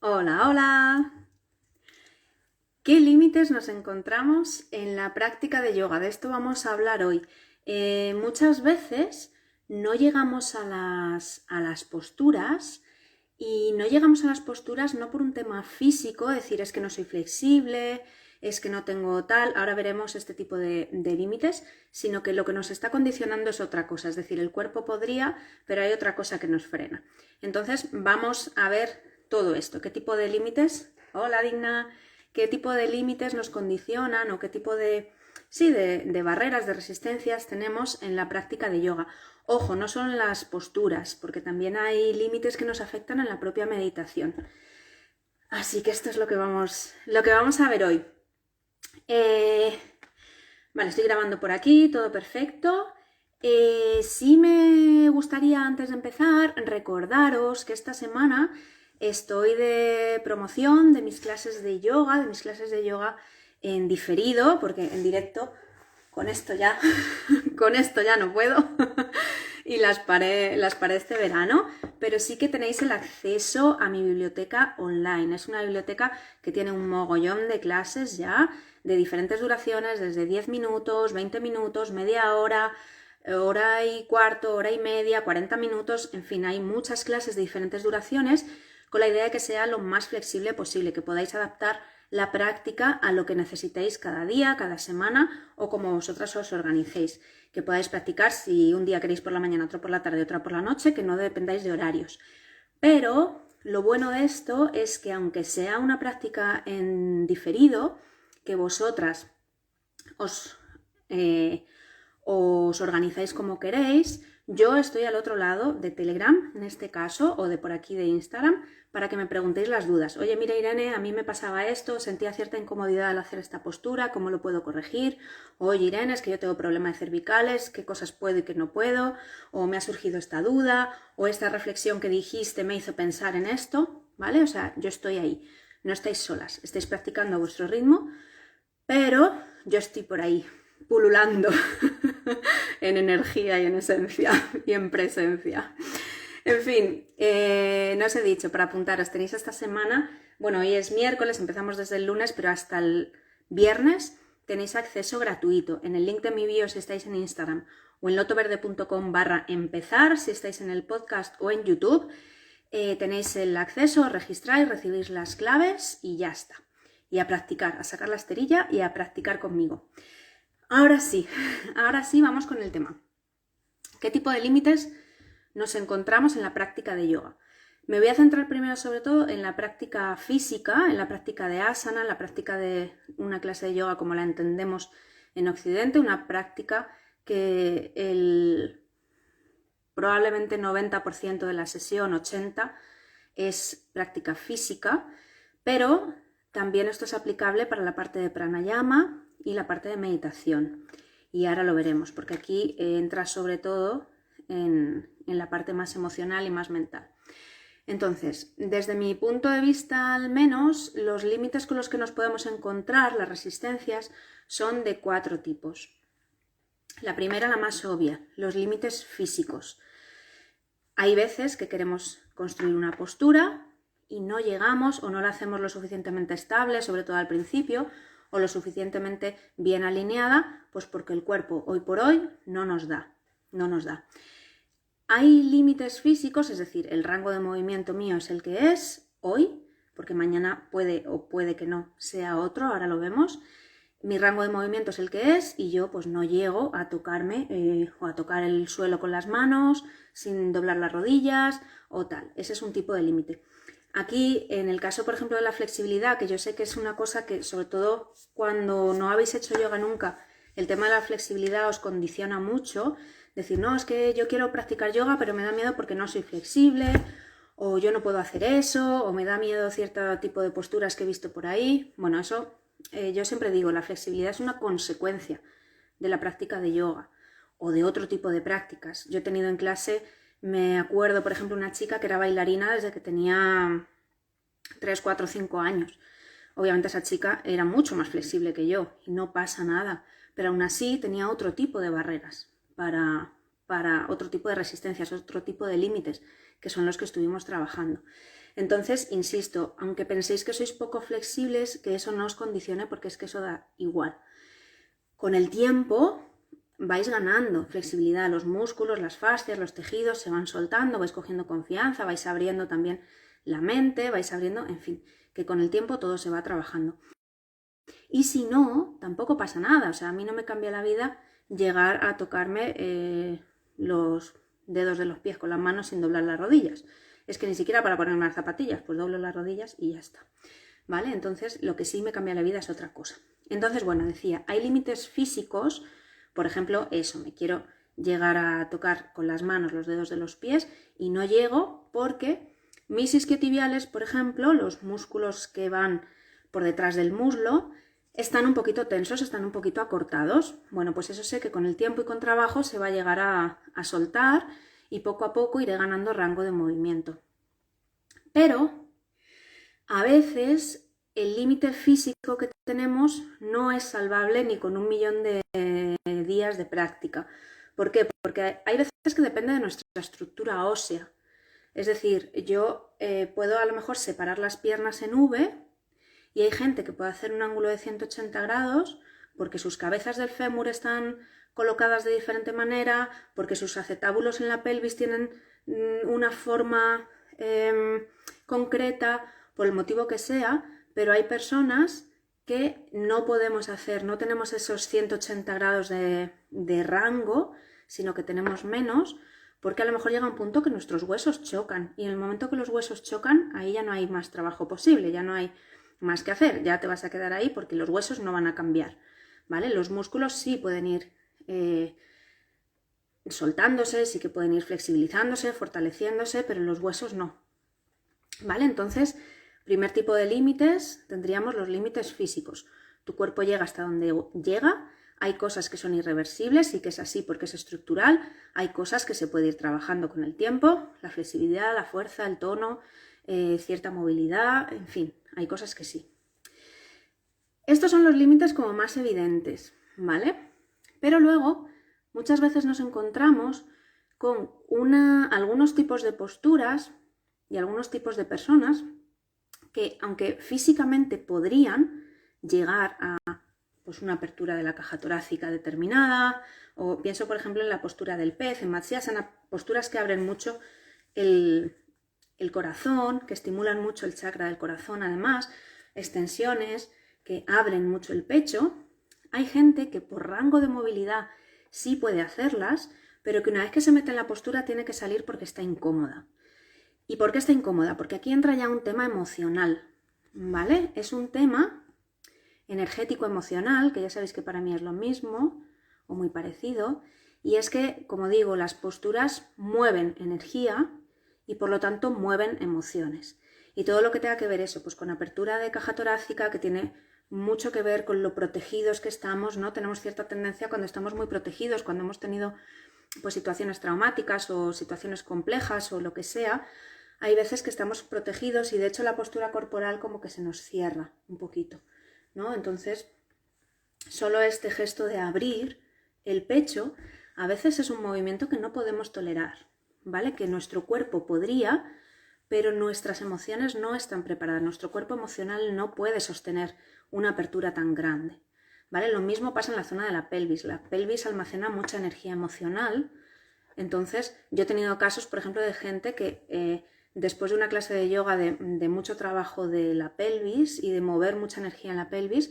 Hola, hola. ¿Qué límites nos encontramos en la práctica de yoga? De esto vamos a hablar hoy. Muchas veces no llegamos a las posturas y no llegamos a las posturas no por un tema físico, decir es que no soy flexible, es que no tengo tal, ahora veremos este tipo de límites, sino que lo que nos está condicionando es otra cosa, es decir, el cuerpo podría, pero hay otra cosa que nos frena. Entonces vamos a ver todo esto, qué tipo de límites, hola Digna, qué tipo de límites nos condicionan o qué tipo de barreras, de resistencias tenemos en la práctica de yoga. Ojo, no son las posturas, porque también hay límites que nos afectan en la propia meditación. Así que esto es lo que vamos a ver hoy. Vale, estoy grabando por aquí, todo perfecto. Sí me gustaría, antes de empezar, recordaros que esta semana estoy de promoción de mis clases de yoga en diferido, porque en directo con esto ya no puedo y las paré este verano, pero sí que tenéis el acceso a mi biblioteca online. Es una biblioteca que tiene un mogollón de clases ya, de diferentes duraciones, desde 10 minutos, 20 minutos, media hora, hora y cuarto, hora y media, 40 minutos, en fin, hay muchas clases de diferentes duraciones con la idea de que sea lo más flexible posible, que podáis adaptar la práctica a lo que necesitéis cada día, cada semana o como vosotras os organicéis. Que podáis practicar si un día queréis por la mañana, otro por la tarde, otra por la noche, que no dependáis de horarios. Pero lo bueno de esto es que aunque sea una práctica en diferido, que vosotras os organizáis como queréis, yo estoy al otro lado de Telegram, en este caso, o de por aquí de Instagram, para que me preguntéis las dudas. Oye, mira Irene, a mí me pasaba esto, sentía cierta incomodidad al hacer esta postura, ¿cómo lo puedo corregir? Oye Irene, es que yo tengo problemas de cervicales, ¿qué cosas puedo y qué no puedo? O me ha surgido esta duda, o esta reflexión que dijiste me hizo pensar en esto, ¿vale? O sea, yo estoy ahí, no estáis solas, estáis practicando a vuestro ritmo, pero yo estoy por ahí, pululando en energía y en esencia y en presencia. En fin, no os he dicho, para apuntaros, tenéis esta semana, bueno, hoy es miércoles, empezamos desde el lunes, pero hasta el viernes tenéis acceso gratuito en el link de mi bio si estáis en Instagram o en lotoverde.com/empezar si estáis en el podcast o en YouTube. Tenéis el acceso, os registráis, recibís las claves y ya está. Y a practicar, a sacar la esterilla y a practicar conmigo. Ahora sí vamos con el tema. ¿Qué tipo de límites nos encontramos en la práctica de yoga? Me voy a centrar primero sobre todo en la práctica física, en la práctica de asana, en la práctica de una clase de yoga como la entendemos en Occidente, una práctica que probablemente 90% de la sesión, 80%, es práctica física, pero también esto es aplicable para la parte de pranayama y la parte de meditación. Y ahora lo veremos, porque aquí entra sobre todo en la parte más emocional y más mental. Entonces, desde mi punto de vista al menos, los límites con los que nos podemos encontrar, las resistencias, son de 4 tipos. La primera, la más obvia, los límites físicos. Hay veces que queremos construir una postura y no llegamos o no la hacemos lo suficientemente estable, sobre todo al principio, o lo suficientemente bien alineada, pues porque el cuerpo hoy por hoy no nos da. Hay límites físicos, es decir, el rango de movimiento mío es el que es hoy, porque mañana puede o puede que no sea otro, ahora lo vemos. Mi rango de movimiento es el que es y yo pues no llego a tocarme o a tocar el suelo con las manos sin doblar las rodillas o tal. Ese es un tipo de límite. Aquí, en el caso, por ejemplo, de la flexibilidad, que yo sé que es una cosa que, sobre todo cuando no habéis hecho yoga nunca, el tema de la flexibilidad os condiciona mucho. Decir, no, es que yo quiero practicar yoga, pero me da miedo porque no soy flexible, o yo no puedo hacer eso, o me da miedo cierto tipo de posturas que he visto por ahí. Bueno, eso yo siempre digo, la flexibilidad es una consecuencia de la práctica de yoga o de otro tipo de prácticas. Yo he tenido en clase, me acuerdo, por ejemplo, una chica que era bailarina desde que tenía 3, 4, 5 años. Obviamente esa chica era mucho más flexible que yo y no pasa nada, pero aún así tenía otro tipo de barreras para otro tipo de resistencias, otro tipo de límites que son los que estuvimos trabajando. Entonces, insisto, aunque penséis que sois poco flexibles, que eso no os condicione porque es que eso da igual. Con el tiempo vais ganando flexibilidad, los músculos, las fascias, los tejidos se van soltando, vais cogiendo confianza, vais abriendo también la mente, vais abriendo, en fin, que con el tiempo todo se va trabajando. Y si no, tampoco pasa nada, o sea, a mí no me cambia la vida llegar a tocarme los dedos de los pies con las manos sin doblar las rodillas. Es que ni siquiera para ponerme las zapatillas, pues doblo las rodillas y ya está. ¿Vale? Entonces, lo que sí me cambia la vida es otra cosa. Entonces, bueno, decía, hay límites físicos, por ejemplo, eso, me quiero llegar a tocar con las manos los dedos de los pies y no llego porque mis isquiotibiales, por ejemplo, los músculos que van por detrás del muslo, están un poquito tensos, están un poquito acortados. Bueno, pues eso sé que con el tiempo y con trabajo se va a llegar a soltar y poco a poco iré ganando rango de movimiento. Pero a veces el límite físico que tenemos no es salvable ni con 1.000.000 de días de práctica. ¿Por qué? Porque hay veces que depende de nuestra estructura ósea. Es decir, yo puedo a lo mejor separar las piernas en V y hay gente que puede hacer un ángulo de 180 grados porque sus cabezas del fémur están colocadas de diferente manera, porque sus acetábulos en la pelvis tienen una forma concreta, por el motivo que sea, pero hay personas que no podemos hacer, no tenemos esos 180 grados de rango, sino que tenemos menos, porque a lo mejor llega un punto que nuestros huesos chocan y en el momento que los huesos chocan, ahí ya no hay más trabajo posible, ya no hay más que hacer, ya te vas a quedar ahí porque los huesos no van a cambiar, ¿vale? Los músculos sí pueden ir soltándose, sí que pueden ir flexibilizándose, fortaleciéndose, pero los huesos no, ¿vale? Entonces, primer tipo de límites, tendríamos los límites físicos. Tu cuerpo llega hasta donde llega, hay cosas que son irreversibles y que es así porque es estructural, hay cosas que se puede ir trabajando con el tiempo, la flexibilidad, la fuerza, el tono, cierta movilidad, en fin, hay cosas que sí. Estos son los límites como más evidentes, ¿vale? Pero luego, muchas veces nos encontramos con algunos tipos de posturas y algunos tipos de personas que, aunque físicamente podrían llegar a pues, una apertura de la caja torácica determinada, o pienso, por ejemplo, en la postura del pez, en Matsyasana, posturas que abren mucho el corazón, que estimulan mucho el chakra del corazón, además, extensiones que abren mucho el pecho. Hay gente que por rango de movilidad sí puede hacerlas, pero que una vez que se mete en la postura tiene que salir porque está incómoda. ¿Y por qué está incómoda? Porque aquí entra ya un tema emocional, ¿vale? Es un tema energético emocional, que ya sabéis que para mí es lo mismo o muy parecido, y es que, como digo, las posturas mueven energía y por lo tanto mueven emociones. Y todo lo que tenga que ver eso, pues con apertura de caja torácica, que tiene mucho que ver con lo protegidos que estamos, ¿no? Tenemos cierta tendencia cuando estamos muy protegidos, cuando hemos tenido pues situaciones traumáticas o situaciones complejas o lo que sea, hay veces que estamos protegidos y de hecho la postura corporal como que se nos cierra un poquito, ¿no? Entonces, solo este gesto de abrir el pecho a veces es un movimiento que no podemos tolerar, ¿vale? Que nuestro cuerpo podría, pero nuestras emociones no están preparadas. Nuestro cuerpo emocional no puede sostener una apertura tan grande, ¿vale? Lo mismo pasa en la zona de la pelvis. La pelvis almacena mucha energía emocional. Entonces, yo he tenido casos, por ejemplo, de gente que después de una clase de yoga de mucho trabajo de la pelvis y de mover mucha energía en la pelvis,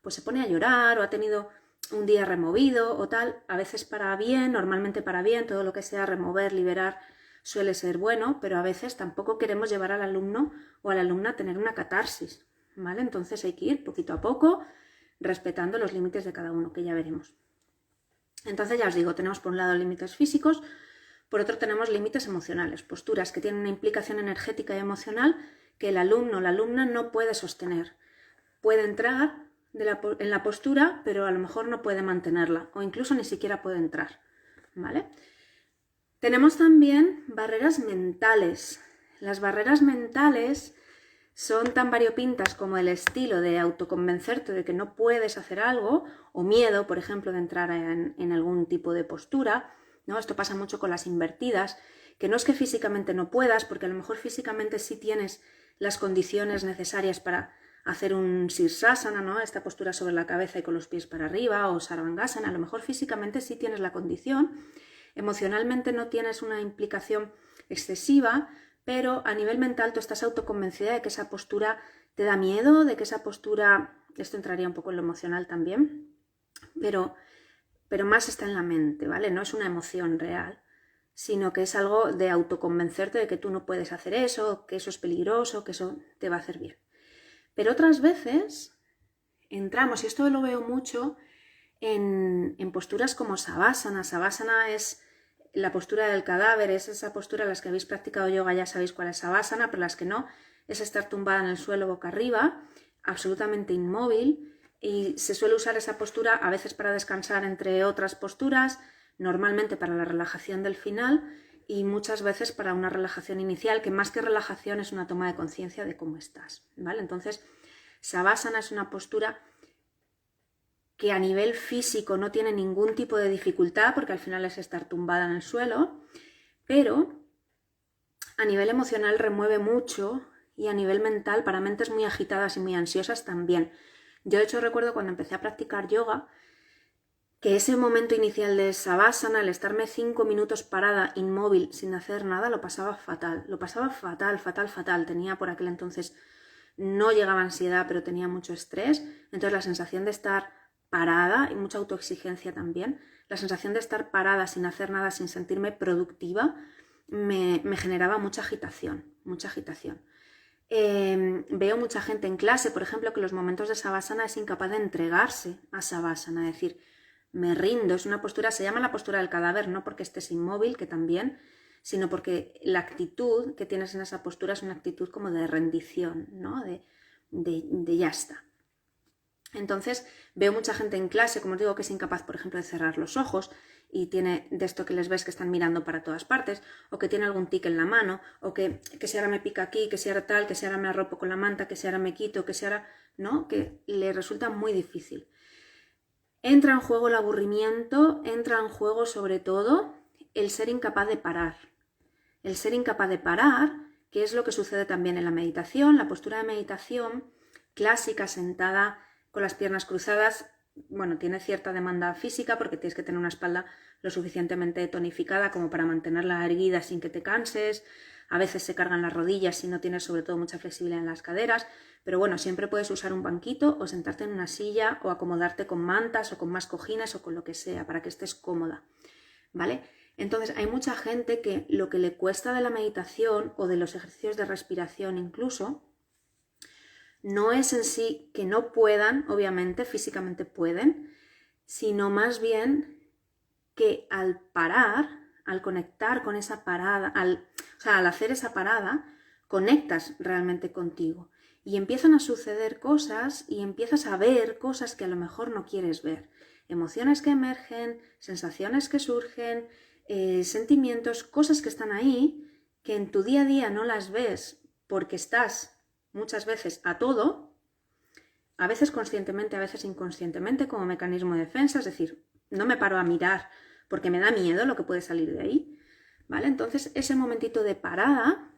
pues se pone a llorar o ha tenido un día removido o tal. A veces para bien, normalmente para bien, todo lo que sea remover, liberar, suele ser bueno, pero a veces tampoco queremos llevar al alumno o a la alumna a tener una catarsis, ¿vale? Entonces hay que ir poquito a poco, respetando los límites de cada uno, que ya veremos. Entonces ya os digo, tenemos por un lado límites físicos, por otro tenemos límites emocionales, posturas que tienen una implicación energética y emocional que el alumno o la alumna no puede sostener. Puede entrar en la postura, pero a lo mejor no puede mantenerla o incluso ni siquiera puede entrar, ¿vale? Tenemos también barreras mentales. Las barreras mentales son tan variopintas como el estilo de autoconvencerte de que no puedes hacer algo o miedo, por ejemplo, de entrar en algún tipo de postura, ¿no? Esto pasa mucho con las invertidas, que no es que físicamente no puedas, porque a lo mejor físicamente sí tienes las condiciones necesarias para hacer un Sirsasana, ¿no? Esta postura sobre la cabeza y con los pies para arriba, o Sarvangasana, a lo mejor físicamente sí tienes la condición, emocionalmente no tienes una implicación excesiva, pero a nivel mental tú estás autoconvencida de que esa postura te da miedo, de que esa postura, esto entraría un poco en lo emocional también, pero más está en la mente, ¿vale? No es una emoción real, sino que es algo de autoconvencerte de que tú no puedes hacer eso, que eso es peligroso, que eso te va a hacer bien. Pero otras veces entramos, y esto lo veo mucho en posturas como Savasana. Savasana es la postura del cadáver, es esa postura, las que habéis practicado yoga ya sabéis cuál es Savasana, pero las que no, es estar tumbada en el suelo boca arriba, absolutamente inmóvil, y se suele usar esa postura a veces para descansar entre otras posturas, normalmente para la relajación del final y muchas veces para una relajación inicial, que más que relajación es una toma de conciencia de cómo estás, ¿vale? Entonces, Savasana es una postura que a nivel físico no tiene ningún tipo de dificultad, porque al final es estar tumbada en el suelo, pero a nivel emocional remueve mucho y a nivel mental, para mentes muy agitadas y muy ansiosas también. Yo de hecho recuerdo cuando empecé a practicar yoga, que ese momento inicial de Savasana, el estarme 5 minutos parada, inmóvil, sin hacer nada, lo pasaba fatal. Lo pasaba fatal, fatal, fatal. Tenía por aquel entonces, no llegaba ansiedad, pero tenía mucho estrés. Entonces la sensación de estar parada, y mucha autoexigencia también, la sensación de estar parada sin hacer nada, sin sentirme productiva, me generaba mucha agitación, mucha agitación. Veo mucha gente en clase, por ejemplo, que en los momentos de Savasana es incapaz de entregarse a Savasana, es decir, me rindo, es una postura, se llama la postura del cadáver, no porque estés inmóvil, que también, sino porque la actitud que tienes en esa postura es una actitud como de rendición, ¿no? De ya está. Entonces veo mucha gente en clase, como os digo, que es incapaz, por ejemplo, de cerrar los ojos y tiene de esto que les ves que están mirando para todas partes, o que tiene algún tic en la mano, o que si ahora me pica aquí, que si ahora tal, que si ahora me arropo con la manta, que si ahora me quito, que si ahora... ¿no? Que le resulta muy difícil. Entra en juego el aburrimiento, entra en juego sobre todo el ser incapaz de parar. El ser incapaz de parar, que es lo que sucede también en la meditación, la postura de meditación clásica sentada con las piernas cruzadas, bueno, tiene cierta demanda física porque tienes que tener una espalda lo suficientemente tonificada como para mantenerla erguida sin que te canses. A veces se cargan las rodillas si no tienes sobre todo mucha flexibilidad en las caderas, pero bueno, siempre puedes usar un banquito o sentarte en una silla o acomodarte con mantas o con más cojines o con lo que sea para que estés cómoda, ¿vale? Entonces hay mucha gente que lo que le cuesta de la meditación o de los ejercicios de respiración incluso, no es en sí que no puedan, obviamente físicamente pueden, sino más bien que al parar, al conectar con esa parada, al hacer esa parada, conectas realmente contigo y empiezan a suceder cosas y empiezas a ver cosas que a lo mejor no quieres ver. Emociones que emergen, sensaciones que surgen, sentimientos, cosas que están ahí, que en tu día a día no las ves porque estás muchas veces a todo, a veces conscientemente, a veces inconscientemente, como mecanismo de defensa, es decir, no me paro a mirar porque me da miedo lo que puede salir de ahí, ¿vale? Entonces, ese momentito de parada,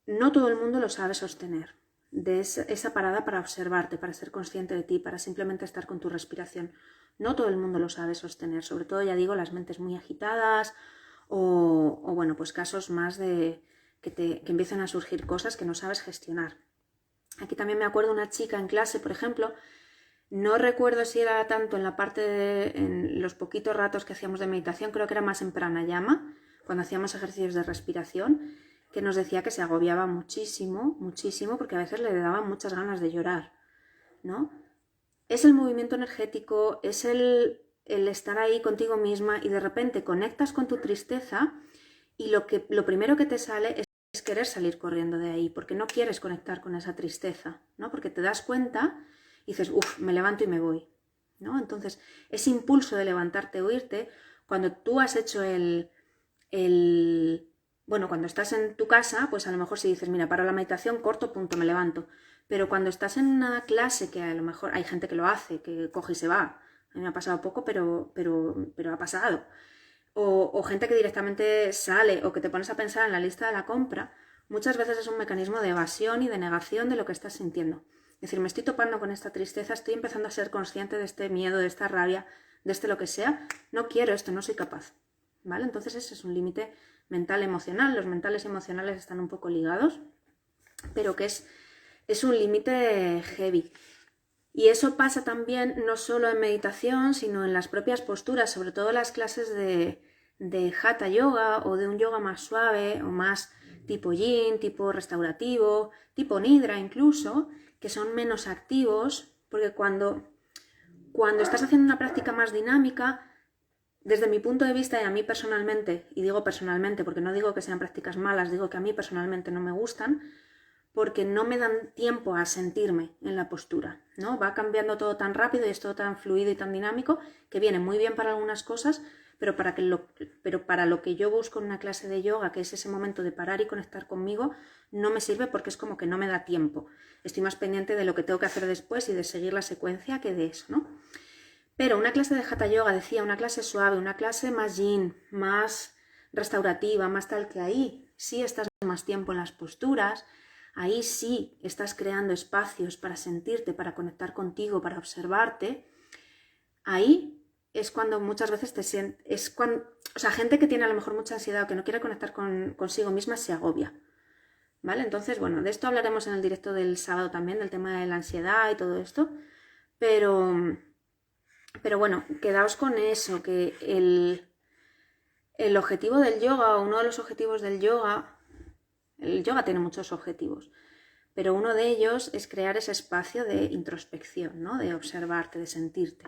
no todo el mundo lo sabe sostener, de esa parada para observarte, para ser consciente de ti, para simplemente estar con tu respiración. No todo el mundo lo sabe sostener, sobre todo, ya digo, las mentes muy agitadas o bueno, pues casos más de que empiezan a surgir cosas que no sabes gestionar. Aquí también me acuerdo una chica en clase, por ejemplo, no recuerdo si era tanto en la parte en los poquitos ratos que hacíamos de meditación, creo que era más en pranayama, cuando hacíamos ejercicios de respiración, que nos decía que se agobiaba muchísimo, muchísimo, porque a veces le daban muchas ganas de llorar, ¿no? Es el movimiento energético, es el estar ahí contigo misma y de repente conectas con tu tristeza y lo primero que te sale es querer salir corriendo de ahí, porque no quieres conectar con esa tristeza, ¿no? Porque te das cuenta y dices, me levanto y me voy, ¿no? Entonces, ese impulso de levantarte o irte, cuando tú has hecho bueno, cuando estás en tu casa, pues a lo mejor si dices, mira, paro la meditación, corto, punto, me levanto. Pero cuando estás en una clase, que a lo mejor hay gente que lo hace, que coge y se va, a mí me ha pasado poco, pero ha pasado. o gente que directamente sale o que te pones a pensar en la lista de la compra, muchas veces es un mecanismo de evasión y de negación de lo que estás sintiendo. Es decir, me estoy topando con esta tristeza, estoy empezando a ser consciente de este miedo, de esta rabia, de este lo que sea, no quiero esto, no soy capaz, ¿vale? Entonces ese es un límite mental emocional, los mentales y emocionales están un poco ligados, pero que es un límite heavy. Y eso pasa también no solo en meditación, sino en las propias posturas, sobre todo las clases de Hatha Yoga o de un yoga más suave o más tipo yin, tipo restaurativo, tipo nidra incluso, que son menos activos, porque cuando estás haciendo una práctica más dinámica, desde mi punto de vista y a mí personalmente, y digo personalmente porque no digo que sean prácticas malas, digo que a mí personalmente no me gustan, porque no me dan tiempo a sentirme en la postura, ¿no? Va cambiando todo tan rápido y es todo tan fluido y tan dinámico que viene muy bien para algunas cosas, pero para lo que yo busco en una clase de yoga, que es ese momento de parar y conectar conmigo, no me sirve porque es como que no me da tiempo. Estoy más pendiente de lo que tengo que hacer después y de seguir la secuencia que de eso, ¿no? Pero una clase de Hatha Yoga, decía, una clase suave, una clase más yin, más restaurativa, más tal, que ahí sí estás más tiempo en las posturas, ahí sí estás creando espacios para sentirte, para conectar contigo, para observarte. Ahí es cuando muchas veces te sientes, o sea, gente que tiene a lo mejor mucha ansiedad o que no quiere conectar consigo misma se agobia, ¿vale? Entonces, bueno, de esto hablaremos en el directo del sábado también, del tema de la ansiedad y todo esto, pero bueno, quedaos con eso, que el objetivo del yoga, o uno de los objetivos del yoga, el yoga tiene muchos objetivos, pero uno de ellos es crear ese espacio de introspección, ¿no? De observarte, de sentirte.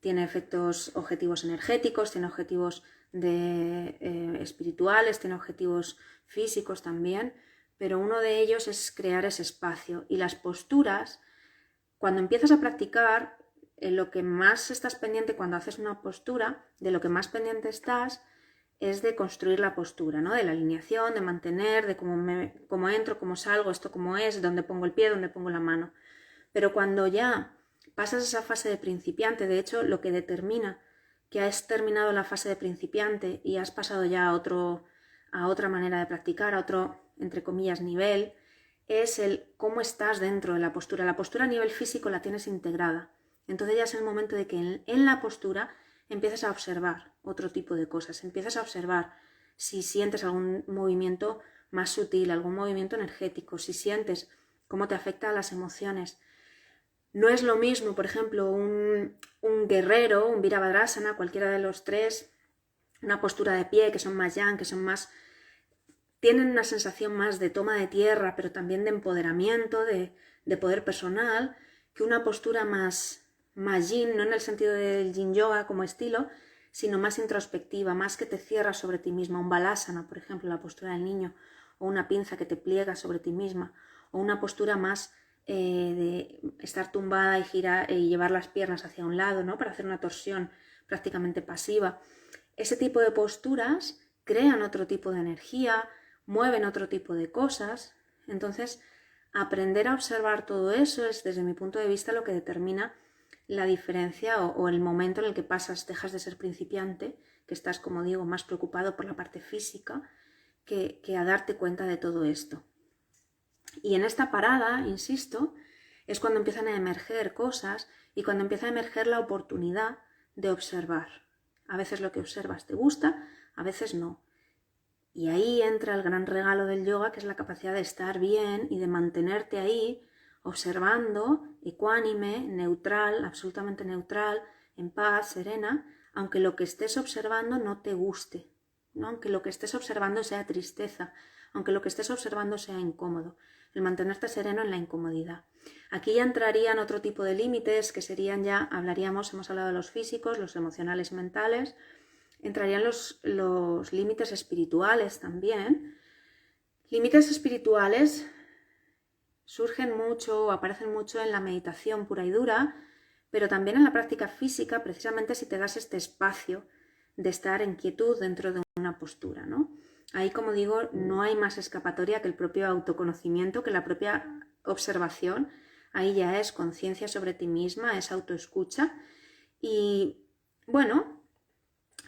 Tiene efectos objetivos energéticos, tiene objetivos espirituales, tiene objetivos físicos también, pero uno de ellos es crear ese espacio. Y las posturas, cuando empiezas a practicar, lo que más estás pendiente cuando haces una postura, de lo que más pendiente estás, es de construir la postura, ¿no? De la alineación, de mantener, de cómo entro, cómo salgo, esto cómo es, dónde pongo el pie, dónde pongo la mano. Pero cuando ya pasas esa fase de principiante, de hecho, lo que determina que has terminado la fase de principiante y has pasado ya a otra manera de practicar, a otro, entre comillas, nivel, es el cómo estás dentro de la postura. La postura a nivel físico la tienes integrada. Entonces ya es el momento de que en la postura empiezas a observar otro tipo de cosas. Empiezas a observar si sientes algún movimiento más sutil, algún movimiento energético, si sientes cómo te afecta a las emociones. No es lo mismo, por ejemplo, un guerrero, un Virabhadrasana, cualquiera de los tres, una postura de pie, que son más yang, que son más... tienen una sensación más de toma de tierra, pero también de empoderamiento, de poder personal, que una postura más yin, no en el sentido del yin yoga como estilo, sino más introspectiva, más que te cierra sobre ti misma, un balasana, por ejemplo, la postura del niño, o una pinza que te pliega sobre ti misma, o una postura más de estar tumbada y girar y llevar las piernas hacia un lado, ¿no? Para hacer una torsión prácticamente pasiva. Ese tipo de posturas crean otro tipo de energía, mueven otro tipo de cosas. Entonces, aprender a observar todo eso es, desde mi punto de vista, lo que determina la diferencia o el momento en el que dejas de ser principiante, que estás, como digo, más preocupado por la parte física que a darte cuenta de todo esto. Y en esta parada, insisto, es cuando empiezan a emerger cosas y cuando empieza a emerger la oportunidad de observar. A veces lo que observas te gusta, a veces no. Y ahí entra el gran regalo del yoga, que es la capacidad de estar bien y de mantenerte ahí observando, ecuánime, neutral, absolutamente neutral, en paz, serena, aunque lo que estés observando no te guste, ¿no? Aunque lo que estés observando sea tristeza, aunque lo que estés observando sea incómodo, el mantenerte sereno en la incomodidad. Aquí ya entrarían otro tipo de límites que serían ya, hemos hablado de los físicos, los emocionales, mentales, entrarían los límites espirituales también. Límites espirituales surgen mucho o aparecen mucho en la meditación pura y dura, pero también en la práctica física, precisamente si te das este espacio de estar en quietud dentro de una postura, ¿no? Ahí, como digo, no hay más escapatoria que el propio autoconocimiento, que la propia observación. Ahí ya es conciencia sobre ti misma, es autoescucha. Y bueno,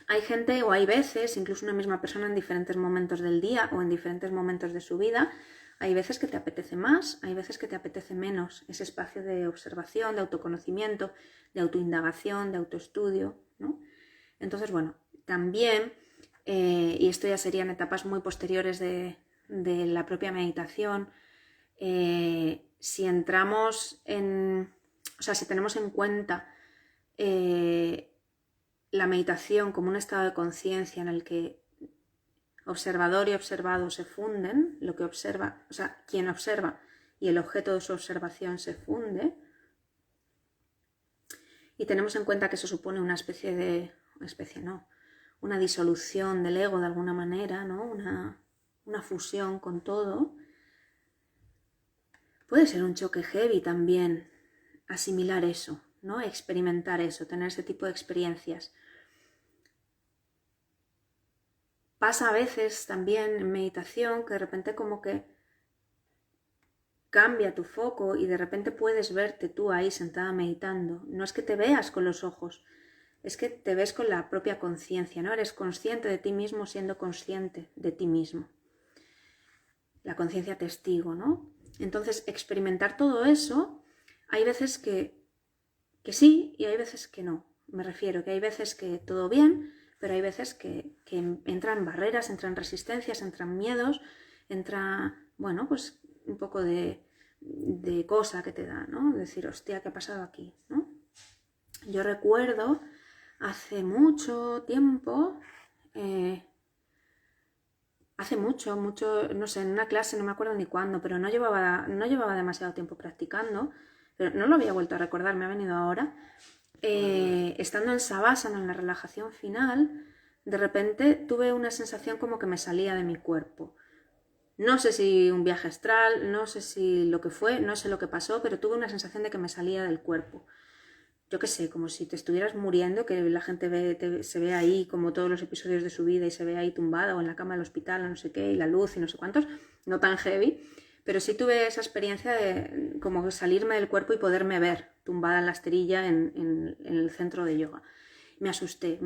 Hay gente o hay veces, incluso una misma persona en diferentes momentos del día o en diferentes momentos de su vida, hay veces que te apetece más, hay veces que te apetece menos ese espacio de observación, de autoconocimiento, de autoindagación, de autoestudio, ¿no? Entonces, bueno, también, y esto ya serían etapas muy posteriores de la propia meditación, si entramos en, o sea, si tenemos en cuenta la meditación como un estado de conciencia en el que observador y observado se funden, lo que observa, o sea, quien observa y el objeto de su observación se funde, y tenemos en cuenta que eso supone una una disolución del ego de alguna manera, ¿no? Una fusión con todo, puede ser un choque heavy también asimilar eso, ¿no? Experimentar eso, tener ese tipo de experiencias. Pasa a veces también en meditación que de repente como que cambia tu foco y de repente puedes verte tú ahí sentada meditando. No es que te veas con los ojos, es que te ves con la propia conciencia, ¿no? Eres consciente de ti mismo siendo consciente de ti mismo. La conciencia testigo, ¿no? Entonces, experimentar todo eso, hay veces que sí y hay veces que no. Me refiero que hay veces que todo bien, pero hay veces que entran barreras, entran resistencias, entran miedos, entra, bueno, pues un poco de cosa que te da, ¿no? Decir, hostia, ¿qué ha pasado aquí?, ¿no? Yo recuerdo hace mucho tiempo, no sé, en una clase, no me acuerdo ni cuándo, pero no llevaba demasiado tiempo practicando, pero no lo había vuelto a recordar, me ha venido ahora. Estando en Savasana, en la relajación final, de repente tuve una sensación como que me salía de mi cuerpo. No sé si un viaje astral, no sé si lo que fue, no sé lo que pasó, pero tuve una sensación de que me salía del cuerpo. Yo qué sé, como si te estuvieras muriendo, que la gente se ve ahí como todos los episodios de su vida y se ve ahí tumbada o en la cama del hospital o no sé qué, y la luz y no sé cuántos, no tan heavy, pero sí tuve esa experiencia de como salirme del cuerpo y poderme ver tumbada en la esterilla en el centro de yoga. Me asusté,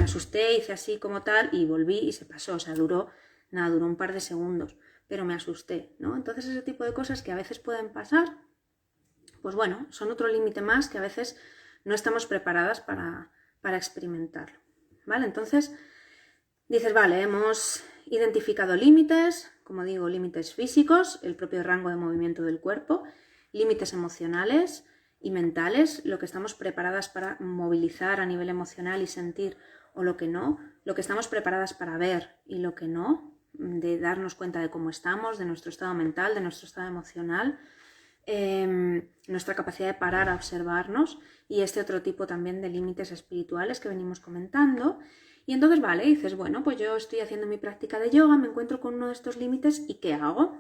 hice así como tal y volví y se pasó, o sea, duró un par de segundos, pero me asusté, ¿no? Entonces ese tipo de cosas que a veces pueden pasar, pues bueno, son otro límite más que a veces no estamos preparadas para experimentarlo, ¿vale? Entonces, dices, vale, hemos identificado límites, como digo, límites físicos, el propio rango de movimiento del cuerpo, límites emocionales y mentales, lo que estamos preparadas para movilizar a nivel emocional y sentir o lo que no, lo que estamos preparadas para ver y lo que no, de darnos cuenta de cómo estamos, de nuestro estado mental, de nuestro estado emocional, nuestra capacidad de parar a observarnos y este otro tipo también de límites espirituales que venimos comentando. Y entonces, vale, dices, bueno, pues yo estoy haciendo mi práctica de yoga, me encuentro con uno de estos límites y ¿qué hago?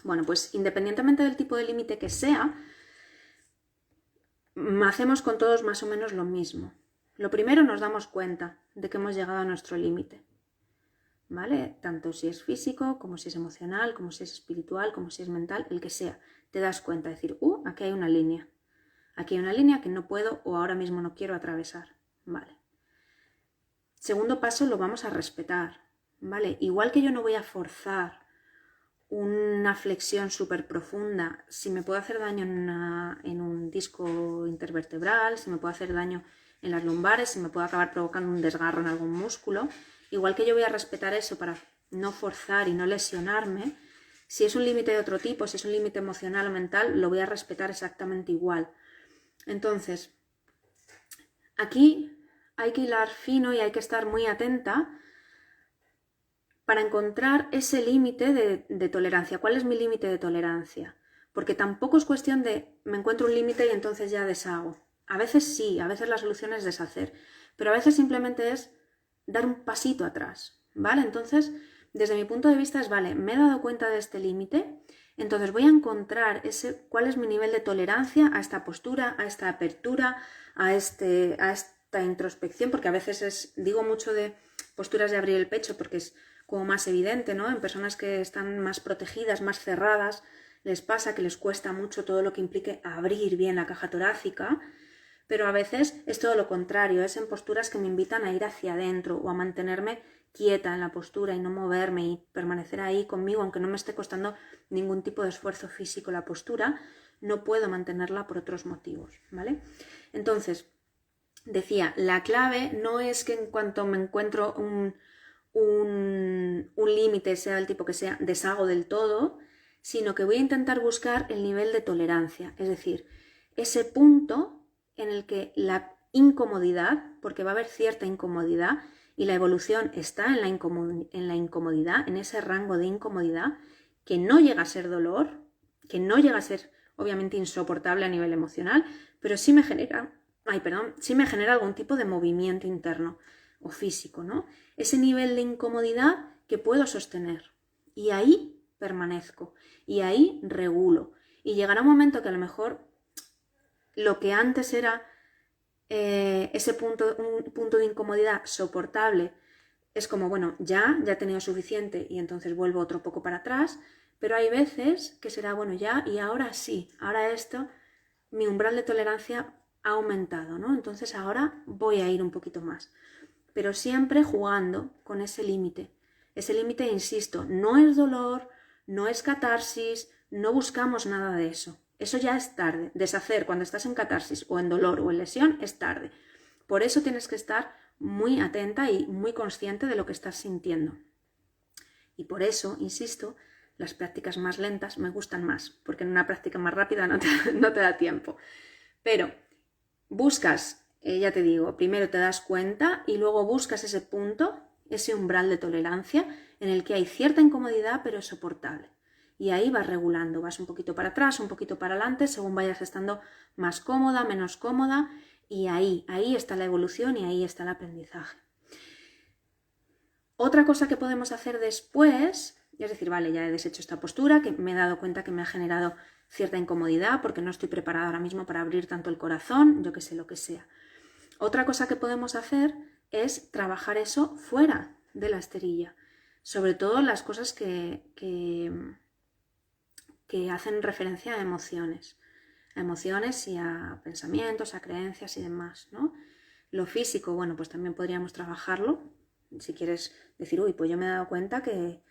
Bueno, pues independientemente del tipo de límite que sea, hacemos con todos más o menos lo mismo. Lo primero, nos damos cuenta de que hemos llegado a nuestro límite, ¿vale? Tanto si es físico, como si es emocional, como si es espiritual, como si es mental, el que sea. Te das cuenta de decir, aquí hay una línea. Aquí hay una línea que no puedo o ahora mismo no quiero atravesar, ¿vale? Segundo paso, lo vamos a respetar, ¿vale? Igual que yo no voy a forzar una flexión súper profunda, si me puede hacer daño en un disco intervertebral, si me puede hacer daño en las lumbares, si me puede acabar provocando un desgarro en algún músculo, igual que yo voy a respetar eso para no forzar y no lesionarme, si es un límite de otro tipo, si es un límite emocional o mental, lo voy a respetar exactamente igual. Entonces, aquí hay que hilar fino y hay que estar muy atenta para encontrar ese límite de tolerancia. ¿Cuál es mi límite de tolerancia? Porque tampoco es cuestión de me encuentro un límite y entonces ya deshago. A veces sí, a veces la solución es deshacer, pero a veces simplemente es dar un pasito atrás, ¿vale? Entonces, desde mi punto de vista es, vale, me he dado cuenta de este límite, entonces voy a encontrar cuál es mi nivel de tolerancia a esta postura, a esta apertura, a esta introspección, porque a veces digo mucho de posturas de abrir el pecho porque es como más evidente, ¿no? En personas que están más protegidas, más cerradas, les pasa que les cuesta mucho todo lo que implique abrir bien la caja torácica, pero a veces es todo lo contrario, es en posturas que me invitan a ir hacia adentro o a mantenerme quieta en la postura y no moverme y permanecer ahí conmigo, aunque no me esté costando ningún tipo de esfuerzo físico la postura, no puedo mantenerla por otros motivos, ¿vale? Entonces, decía, la clave no es que en cuanto me encuentro un límite, sea del tipo que sea, deshago del todo, sino que voy a intentar buscar el nivel de tolerancia, es decir, ese punto en el que la incomodidad, porque va a haber cierta incomodidad y la evolución está en la incomodidad, en ese rango de incomodidad, que no llega a ser dolor, que no llega a ser obviamente insoportable a nivel emocional, pero sí me genera algún tipo de movimiento interno o físico, ¿no? Ese nivel de incomodidad que puedo sostener. Y ahí permanezco. Y ahí regulo. Y llegará un momento que a lo mejor lo que antes era un punto de incomodidad soportable, es como, bueno, ya he tenido suficiente y entonces vuelvo otro poco para atrás, pero hay veces que será, bueno, ya y ahora sí, ahora esto, mi umbral de tolerancia ha aumentado, ¿no? Entonces ahora voy a ir un poquito más, pero siempre jugando con ese límite. Ese límite, insisto, no es dolor, no es catarsis, no buscamos nada de eso. Eso ya es tarde. Deshacer cuando estás en catarsis o en dolor o en lesión es tarde. Por eso tienes que estar muy atenta y muy consciente de lo que estás sintiendo. Y por eso, insisto, las prácticas más lentas me gustan más, porque en una práctica más rápida no te da tiempo. Pero buscas, ya te digo, primero te das cuenta y luego buscas ese punto, ese umbral de tolerancia en el que hay cierta incomodidad pero es soportable. Y ahí vas regulando, vas un poquito para atrás, un poquito para adelante, según vayas estando más cómoda, menos cómoda, y ahí está la evolución y ahí está el aprendizaje. Otra cosa que podemos hacer después, es decir, vale, ya he deshecho esta postura, que me he dado cuenta que me ha generado cierta incomodidad porque no estoy preparada ahora mismo para abrir tanto el corazón, yo que sé, lo que sea. Otra cosa que podemos hacer es trabajar eso fuera de la esterilla, sobre todo las cosas que hacen referencia a emociones y a pensamientos, a creencias y demás, ¿no? Lo físico, bueno, pues también podríamos trabajarlo. Si quieres decir, uy, pues yo me he dado cuenta que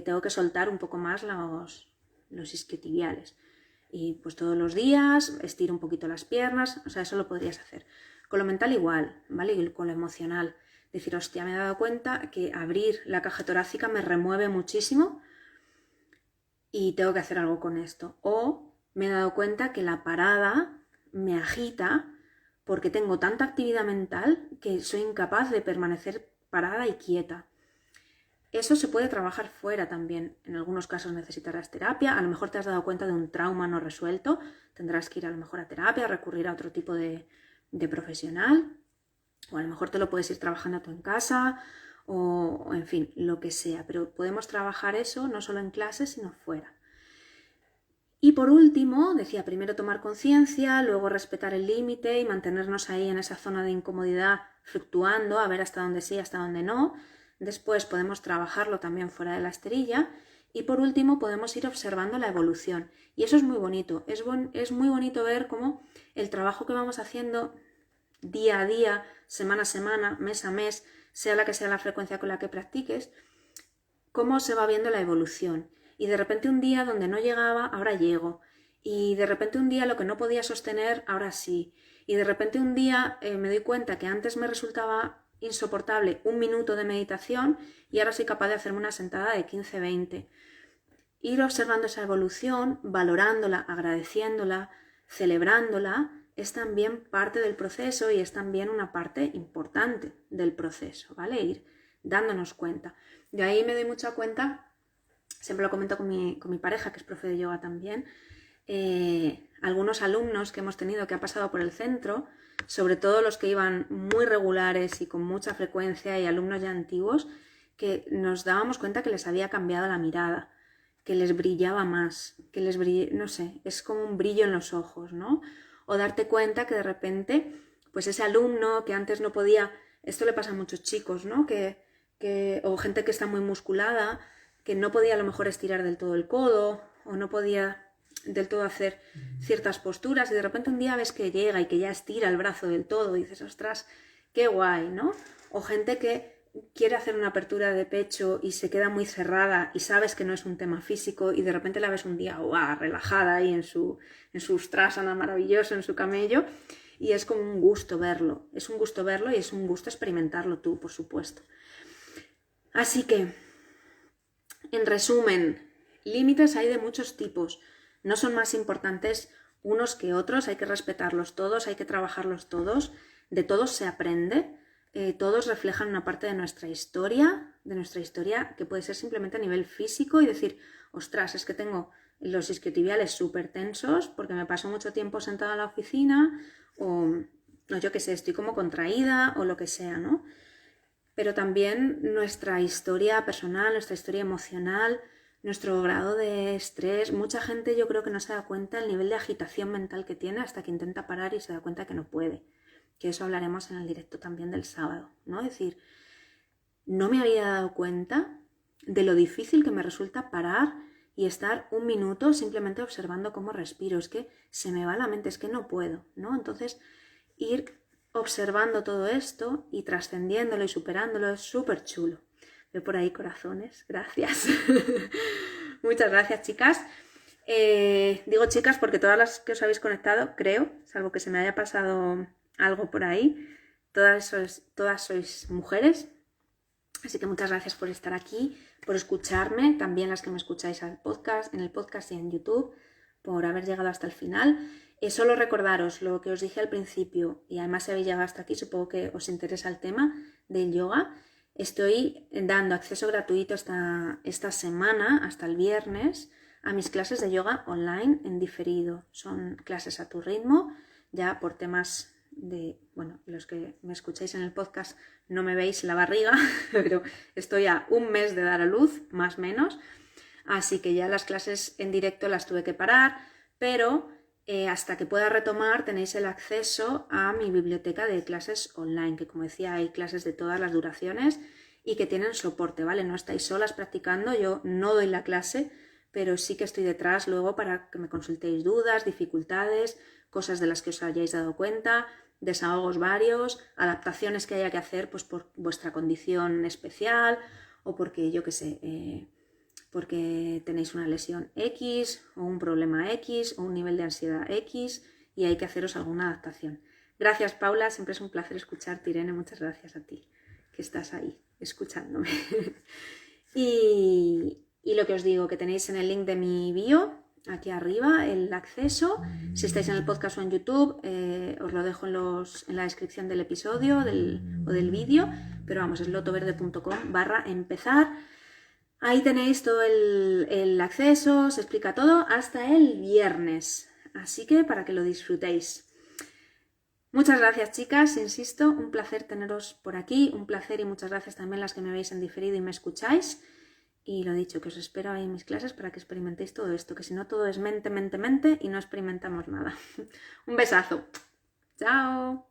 tengo que soltar un poco más los isquiotibiales. Y pues todos los días estiro un poquito las piernas, o sea, eso lo podrías hacer. Con lo mental igual, ¿vale? Y con lo emocional. Decir, hostia, me he dado cuenta que abrir la caja torácica me remueve muchísimo y tengo que hacer algo con esto. O me he dado cuenta que la parada me agita porque tengo tanta actividad mental que soy incapaz de permanecer parada y quieta. Eso se puede trabajar fuera también. En algunos casos necesitarás terapia. A lo mejor te has dado cuenta de un trauma no resuelto. Tendrás que ir a lo mejor a terapia, recurrir a otro tipo de profesional. O a lo mejor te lo puedes ir trabajando tú en casa. O en fin, lo que sea. Pero podemos trabajar eso no solo en clase, sino fuera. Y por último, decía, primero tomar conciencia, luego respetar el límite y mantenernos ahí en esa zona de incomodidad fluctuando, a ver hasta dónde sí, hasta dónde no. Después podemos trabajarlo también fuera de la esterilla y por último podemos ir observando la evolución. Y eso es muy bonito, es muy bonito ver cómo el trabajo que vamos haciendo día a día, semana a semana, mes a mes, sea la que sea la frecuencia con la que practiques, cómo se va viendo la evolución. Y de repente un día donde no llegaba, ahora llego. Y de repente un día lo que no podía sostener, ahora sí. Y de repente un día me doy cuenta que antes me resultaba insoportable un minuto de meditación y ahora soy capaz de hacerme una sentada de 15-20. Ir observando esa evolución, valorándola, agradeciéndola, celebrándola, es también parte del proceso y es también una parte importante del proceso, ¿vale? Ir dándonos cuenta. De ahí me doy mucha cuenta. Siempre lo comento con mi pareja, que es profe de yoga también, algunos alumnos que hemos tenido que han pasado por el centro, sobre todo los que iban muy regulares y con mucha frecuencia y alumnos ya antiguos, que nos dábamos cuenta que les había cambiado la mirada, que les brillaba más, no sé, es como un brillo en los ojos, ¿no? O darte cuenta que de repente, pues ese alumno que antes no podía, esto le pasa a muchos chicos, ¿no? O gente que está muy musculada, que no podía a lo mejor estirar del todo el codo o no podía del todo hacer ciertas posturas y de repente un día ves que llega y que ya estira el brazo del todo y dices, ostras, qué guay, ¿no? O gente que quiere hacer una apertura de pecho y se queda muy cerrada y sabes que no es un tema físico y de repente la ves un día relajada ahí en su ustrasana maravilloso, en su camello, y es como un gusto verlo. Es un gusto verlo y es un gusto experimentarlo tú, por supuesto. Así que, en resumen, límites hay de muchos tipos. No son más importantes unos que otros, hay que respetarlos todos, hay que trabajarlos todos. De todos se aprende. Todos reflejan una parte de nuestra historia que puede ser simplemente a nivel físico y decir, ostras, es que tengo los isquiotibiales súper tensos porque me paso mucho tiempo sentada en la oficina o yo qué sé, estoy como contraída o lo que sea, ¿no? Pero también nuestra historia personal, nuestra historia emocional, nuestro grado de estrés. Mucha gente yo creo que no se da cuenta del nivel de agitación mental que tiene hasta que intenta parar y se da cuenta que no puede. Que eso hablaremos en el directo también del sábado, ¿no? Es decir, no me había dado cuenta de lo difícil que me resulta parar y estar un minuto simplemente observando cómo respiro. Es que se me va la mente, es que no puedo, ¿no? Entonces, ir observando todo esto y trascendiéndolo y superándolo es súper chulo. Veo por ahí corazones, gracias. Muchas gracias, chicas. Digo chicas porque todas las que os habéis conectado, creo, salvo que se me haya pasado algo por ahí, todas sois mujeres, así que muchas gracias por estar aquí, por escucharme, también las que me escucháis en el podcast y en YouTube, por haber llegado hasta el final. Solo recordaros lo que os dije al principio, y además si habéis llegado hasta aquí supongo que os interesa el tema del yoga. Estoy dando acceso gratuito esta semana, hasta el viernes, a mis clases de yoga online en diferido. Son clases a tu ritmo, ya por temas los que me escucháis en el podcast no me veis la barriga, pero estoy a un mes de dar a luz, más o menos, así que ya las clases en directo las tuve que parar, pero hasta que pueda retomar tenéis el acceso a mi biblioteca de clases online, que como decía hay clases de todas las duraciones y que tienen soporte, ¿vale? No estáis solas practicando, yo no doy la clase, pero sí que estoy detrás luego para que me consultéis dudas, dificultades, cosas de las que os hayáis dado cuenta, desahogos varios, adaptaciones que haya que hacer pues por vuestra condición especial o porque yo qué sé, porque tenéis una lesión X o un problema X o un nivel de ansiedad X y hay que haceros alguna adaptación. Gracias Paula, siempre es un placer escucharte. Irene, muchas gracias a ti que estás ahí escuchándome. y lo que os digo, que tenéis en el link de mi bio aquí arriba el acceso. Si estáis en el podcast o en YouTube, os lo dejo en la descripción del episodio o del vídeo, pero vamos, es lotoverde.com/empezar. Ahí tenéis todo el acceso, os explica todo hasta el viernes, así que para que lo disfrutéis. Muchas gracias chicas, insisto, un placer teneros por aquí, un placer y muchas gracias también las que me veis en diferido y me escucháis. Y lo dicho, que os espero ahí en mis clases para que experimentéis todo esto, que si no todo es mente y no experimentamos nada. Un besazo. Chao.